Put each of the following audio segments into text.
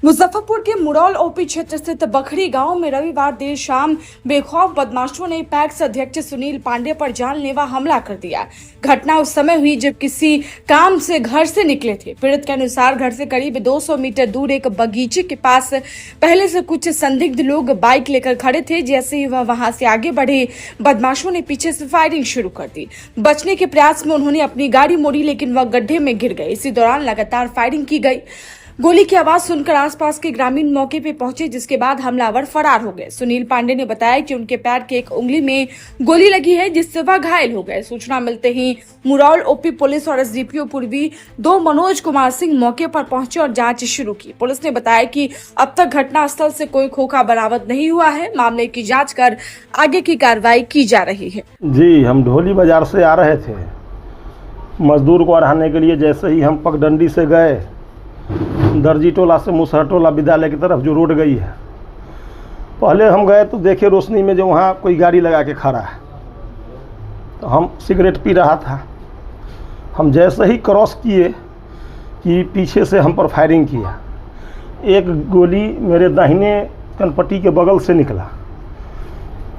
मुजफ्फरपुर के मुरौल ओपी क्षेत्र स्थित बखरी गांव में रविवार देर शाम बेखौफ बदमाशों ने पैक्स अध्यक्ष सुनील पांडे पर जानलेवा हमला कर दिया। घटना उस समय हुई जब किसी काम से घर से निकले थे। पीड़ित के अनुसार घर से करीब 200 मीटर दूर एक बगीचे के पास पहले से कुछ संदिग्ध लोग बाइक लेकर खड़े थे। जैसे ही वह वहां से आगे बढ़े, बदमाशों ने पीछे से फायरिंग शुरू कर दी। बचने के प्रयास में उन्होंने अपनी गाड़ी मोड़ी, लेकिन वह गड्ढे में गिर गए। इसी दौरान लगातार फायरिंग की गई। गोली की आवाज सुनकर आसपास के ग्रामीण मौके पर पहुंचे, जिसके बाद हमलावर फरार हो गए। सुनील पांडे ने बताया कि उनके पैर के एक उंगली में गोली लगी है, जिससे वह घायल हो गए। सूचना मिलते ही मुरौल ओपी पुलिस और एसडीपीओ पूर्वी 2 मनोज कुमार सिंह मौके पर पहुंचे और जांच शुरू की। पुलिस ने बताया कि अब तक घटनास्थल से कोई खोखा बरामद नहीं हुआ है। मामले की जाँच कर आगे की कार्रवाई की जा रही है। जी, हम ढोली बाजार से आ रहे थे मजदूर को अढ़ाने के लिए। जैसे ही हम पगडंडी से गए, दर्जी टोला से मुसहर टोला विद्यालय की तरफ जो रोड गई है, पहले हम गए तो देखे रोशनी में जो वहाँ कोई गाड़ी लगा के खड़ा है। तो हम सिगरेट पी रहा था। हम जैसे ही क्रॉस किए कि पीछे से हम पर फायरिंग किया। एक गोली मेरे दाहिने कनपट्टी के बगल से निकला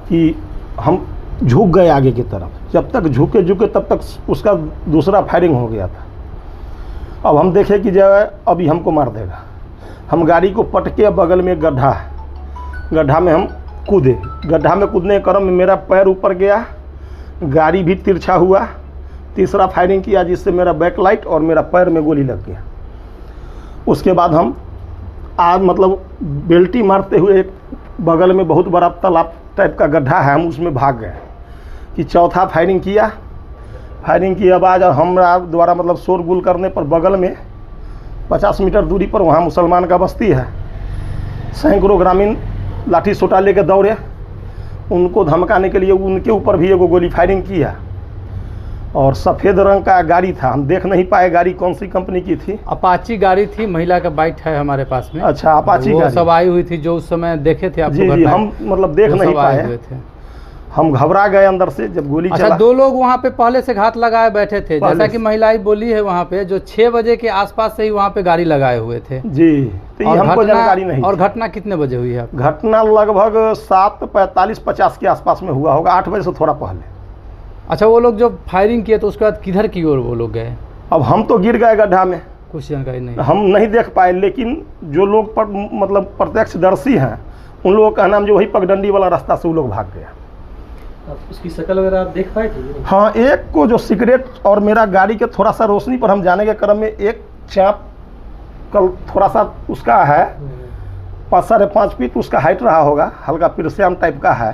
कि हम झुक गए आगे की तरफ। जब तक झुके तब तक उसका दूसरा फायरिंग हो गया था। अब हम देखे कि जो है अभी हमको मार देगा। हम गाड़ी को पटके, बगल में गड्ढा है, गड्ढा में हम कूदे। गड्ढा में कूदने के क्रम में मेरा पैर ऊपर गया, गाड़ी भी तिरछा हुआ। तीसरा फायरिंग किया, जिससे मेरा बैकलाइट और मेरा पैर में गोली लग गया। उसके बाद हम मतलब बेल्टी मारते हुए एक बगल में बहुत बड़ा तालाब टाइप का गड्ढा है, हम उसमें भाग गए। कि चौथा फायरिंग किया। फायरिंग की आवाज़ और हमरा द्वारा मतलब शोरगुल करने पर बगल में 50 मीटर दूरी पर वहाँ मुसलमान का बस्ती है। सैकड़ों ग्रामीण लाठी सोटा लेकर दौड़े। उनको धमकाने के लिए उनके ऊपर भी एगो गोली फायरिंग किया। और सफ़ेद रंग का गाड़ी था, हम देख नहीं पाए गाड़ी कौन सी कंपनी की थी। अपाची गाड़ी थी, महिला का बाइक है हमारे पास में। अच्छा, अपाची वो गाड़ी सब आई हुई थी जो उस समय देखे थे आप? जी, हम मतलब देख नहीं पाए। हम घबरा गए अंदर से जब गोली अच्छा, 2 लोग वहाँ पे पहले से घात लगाए बैठे थे, जैसा कि महिलाएं बोली है वहाँ पे, जो 6 बजे के आसपास से ही वहाँ पे गाड़ी लगाए हुए थे। जी, तो ये हमको जानकारी नहीं। और घटना कितने बजे हुई है? घटना लगभग 7:45-50 के आसपास में हुआ होगा, 8 बजे से थोड़ा पहले। अच्छा, वो लोग जो फायरिंग किए तो उसके बाद किधर की ओर वो लोग गए? अब हम तो गिर गए गड्ढा में, कुछ जानकारी नहीं, हम नहीं देख पाए। लेकिन जो लोग मतलब प्रत्यक्षदर्शी हैं, उन लोगों का नाम जो वही पगडंडी वाला रास्ता से वो लोग भाग गया। उसकी शक्ल वगैरह आप देख पाए थे? हाँ, एक को जो सिगरेट और मेरा गाड़ी के थोड़ा सा रोशनी पर हम जाने के क्रम में एक चाप कल थोड़ा सा उसका है, 5-5.5 फीट उसका हाइट रहा होगा, हल्का पिरश्याम टाइप का है।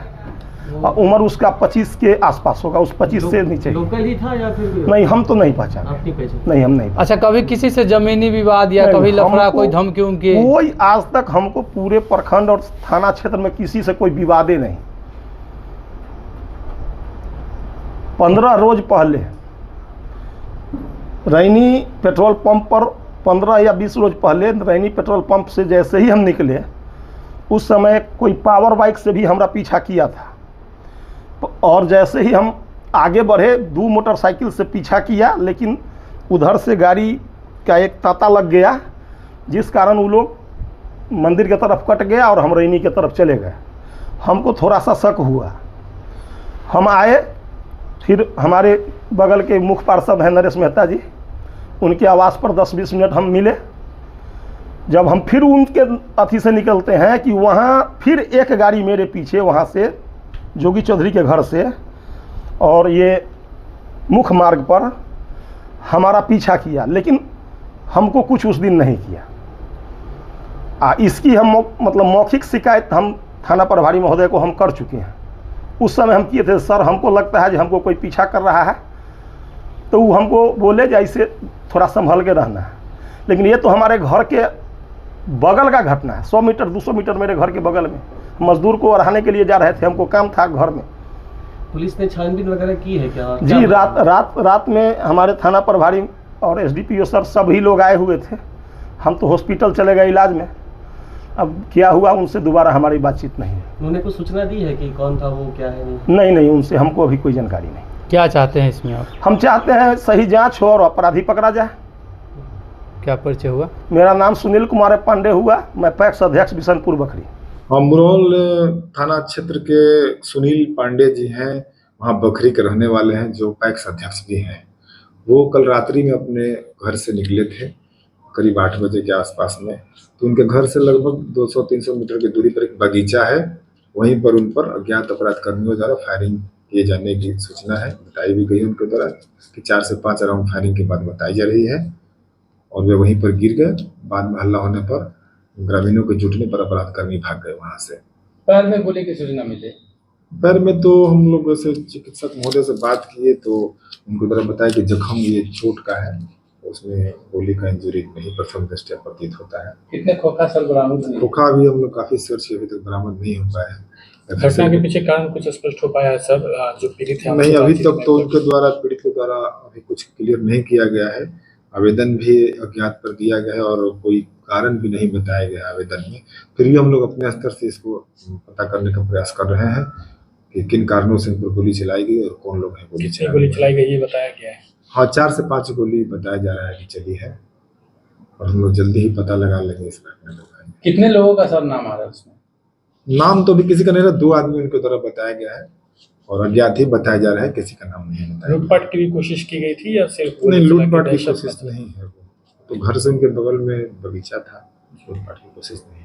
और उम्र उसका 25 के आसपास होगा, उस 25 से नीचे। लोकल ही था या फिर? नहीं, हम तो नहीं पहचाने। नहीं, हम नहीं। अच्छा, कभी किसी से जमीनी विवाद या कभी लफड़ा, कोई धमकी उनकी? कोई आज तक हमको पूरे प्रखंड और थाना क्षेत्र में किसी से कोई विवादे नहीं। 15 रोज पहले रैनी पेट्रोल पंप पर, 15 या 20 रोज पहले रैनी पेट्रोल पंप से जैसे ही हम निकले, उस समय कोई पावर बाइक से भी हमारा पीछा किया था। और जैसे ही हम आगे बढ़े, 2 मोटरसाइकिल से पीछा किया, लेकिन उधर से गाड़ी का एक तांता लग गया, जिस कारण वो लोग मंदिर की तरफ कट गया और हम रैनी की तरफ चले गए। हमको थोड़ा सा शक हुआ। हम आए, फिर हमारे बगल के मुख्य पार्षद हैं नरेश मेहता जी, उनके आवास पर 10-20 मिनट हम मिले। जब हम फिर उनके अथी से निकलते हैं कि वहाँ फिर एक गाड़ी मेरे पीछे वहाँ से जोगी चौधरी के घर से और ये मुख्य मार्ग पर हमारा पीछा किया, लेकिन हमको कुछ उस दिन नहीं किया। इसकी हम मतलब मौखिक शिकायत हम थाना प्रभारी महोदय को हम कर चुके हैं। उस समय हम किए थे, सर हमको लगता है कि हमको कोई पीछा कर रहा है। तो वो हमको बोले जैसे थोड़ा संभल के रहना है। लेकिन ये तो हमारे घर के बगल का घटना है, 100 मीटर 200 मीटर मेरे घर के बगल में। मजदूर को अढ़ाने के लिए जा रहे थे, हमको काम था घर में। पुलिस ने छानबीन वगैरह की है क्या? जी, रात में हमारे थाना प्रभारी और एसडीपीओ सर सभी लोग आए हुए थे। हम तो हॉस्पिटल चले गए इलाज में। अब क्या हुआ, उनसे दोबारा हमारी बातचीत नहीं है। उन्होंने कुछ सूचना दी है कि कौन था वो, क्या है? नहीं, उनसे हमको अभी कोई जानकारी नहीं। क्या चाहते हैं इसमें आप? हम चाहते हैं सही जांच हो और अपराधी पकड़ा जाए। क्या परिचय हुआ? मेरा नाम सुनील कुमार पांडे हुआ, मैं पैक्स अध्यक्ष बिशनपुर बखरी। हम मुरौल थाना क्षेत्र के सुनील पांडे जी हैं, वहाँ बखरी के रहने वाले हैं, जो पैक्स अध्यक्ष भी हैं। वो कल रात्रि में अपने घर से निकले थे करीब 8 बजे के आसपास में। तो उनके घर से लगभग 200-300 मीटर की दूरी पर एक बगीचा है, वहीं पर उन पर अज्ञात अपराध कर्मियों द्वारा फायरिंग किए जाने की सूचना है, बताई भी गई उनके द्वारा कि 4 से 5 राउंड फायरिंग के बाद बताई जा रही है और वे वहीं पर गिर गए। बाद में हल्ला होने पर ग्रामीणों के जुटने पर अपराध कर्मी भाग गए वहां से। पैर में गोली की सूचना मिली? पैर में तो हम लोग वैसे चिकित्सक महोदय से बात किए तो उनको द्वारा बताया कि जख्म ये चोट का है, उसमें गोली का इंजरी नहीं प्रथम दृष्टया प्रतीत होता है। कितने खोखा सर बरामद हुए? खोखा भी हम लोग काफी सर्च किए, अभी तक बरामद नहीं हो पाया है। घटना के पीछे कारण कुछ स्पष्ट हो पाया है सर? जो पीड़ित है नहीं, अभी तक तो उनके द्वारा पीड़ित के द्वारा अभी कुछ क्लियर नहीं किया गया है। आवेदन भी अज्ञात पर दिया गया है और कोई कारण भी नहीं बताया गया आवेदन में। फिर भी हम लोग अपने स्तर से इसको पता करने का प्रयास कर रहे हैं कि किन कारणों से इन पर गोली चलाई गई और कौन लोग हैं गोली चलाई गई, ये बताया गया है। हाँ, 4 से 5 गोली बताया जा रहा है कि चली है और हम लोग जल्दी ही पता लगा लेंगे इस घटना का। कितने लोगों का सर नाम आ रहा है उसमें? नाम तो भी किसी का नहीं रहा, 2 आदमी उनके द्वारा बताया गया है और अज्ञात ही बताया जा रहा है, किसी का नाम नहीं बताया। लूटपाट की भी कोशिश की गई थी या सिर्फ? नहीं, लूटपाट की कोशिश नहीं है। तो घर से उनके बगल में बगीचा था, लूटपाट की कोशिश नहीं।